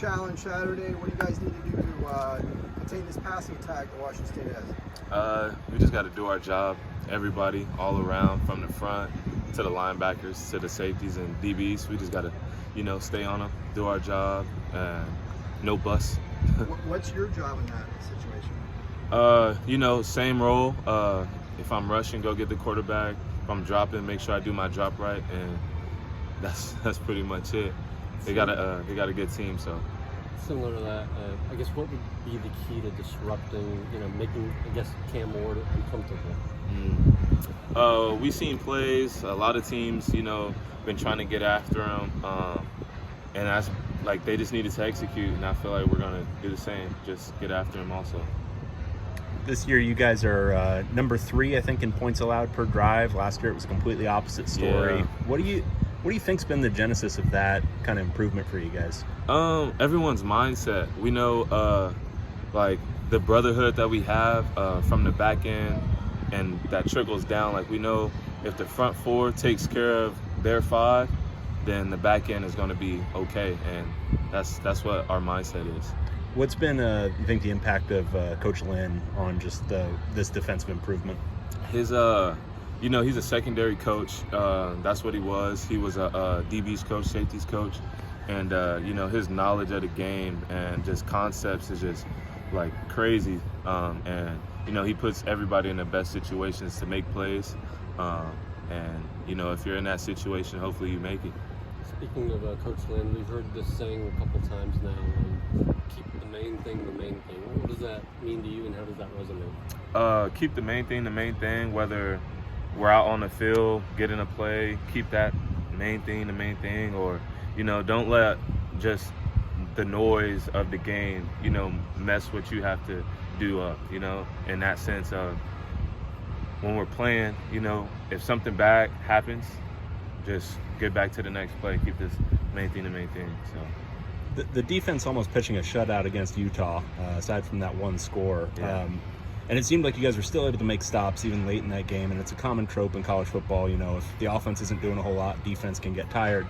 Challenge Saturday. What do you guys need to do to contain this passing attack that Washington State has? We just got to do our job. Everybody, all around, from the front to the linebackers to the safeties and DBs. We just got to, stay on them, do our job, and no bust. What's your job in that situation? Same role. If I'm rushing, go get the quarterback. If I'm dropping, make sure I do my drop right, and that's pretty much it. They got a good team, so. Similar to that, I guess what would be the key to disrupting, making, Cam Ward uncomfortable? We've seen plays. A lot of teams, been trying to get after him, and that's like they just needed to execute. And I feel like we're gonna do the same. Just get after him also. This year, you guys are number 3, I think, in points allowed per drive. Last year, it was a completely opposite story. Yeah. What do you think's been the genesis of that kind of improvement for you guys? Everyone's mindset. We know, like the brotherhood that we have from the back end, and that trickles down. Like we know if the front 4 takes care of their 5, then the back end is going to be okay, and that's what our mindset is. What's been, you think, the impact of Coach Lynn on just this defensive improvement? His, he's a secondary coach. That's what he was. He was a DB's coach, safeties coach, and his knowledge of the game and just concepts is just like crazy. And he puts everybody in the best situations to make plays. And if you're in that situation, hopefully you make it. Speaking of Coach Lynn, we've heard this saying a couple times now, keep the main thing the main thing. What does that mean to you, and how does that resonate? Keep the main thing, whether we're out on the field, getting a play, keep that main thing, or, don't let just the noise of the game, mess what you have to do up, in that sense of when we're playing, if something bad happens, just get back to the next play, keep this main thing the main thing. So the defense almost pitching a shutout against Utah, aside from that one score. Yeah. And it seemed like you guys were still able to make stops even late in that game, and it's a common trope in college football. If the offense isn't doing a whole lot, defense can get tired.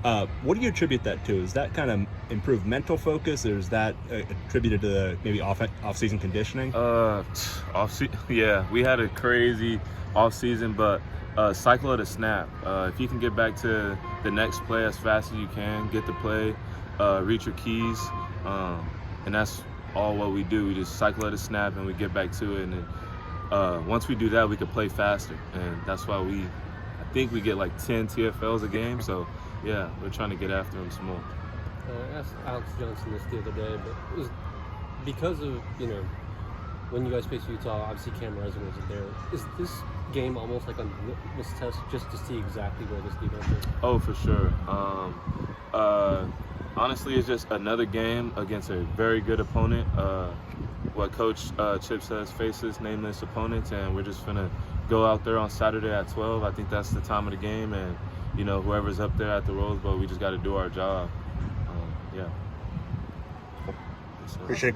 What do you attribute that to? Is that kind of improved mental focus, or is that attributed to maybe off-season conditioning? Yeah, we had a crazy off-season, but cycle of the snap. If you can get back to the next play as fast as you can, get the play, reach your keys, and that's all what we do. We just cycle of the snap and we get back to it. And then, once we do that, we can play faster, and that's why I think we get like 10 TFLs a game. So yeah, we're trying to get after them some more. I asked Alex Johnson this the other day, but it was because of when you guys faced Utah, obviously Cam Rising wasn't there. Is this game almost like a litmus test just to see exactly where this defense is? Oh, for sure. Honestly, it's just another game against a very good opponent. What Coach Chip says, faces nameless opponents, and we're just gonna go out there on Saturday at 12. I think that's the time of the game, and whoever's up there at the Rose Bowl, we just got to do our job. Yeah. Appreciate it.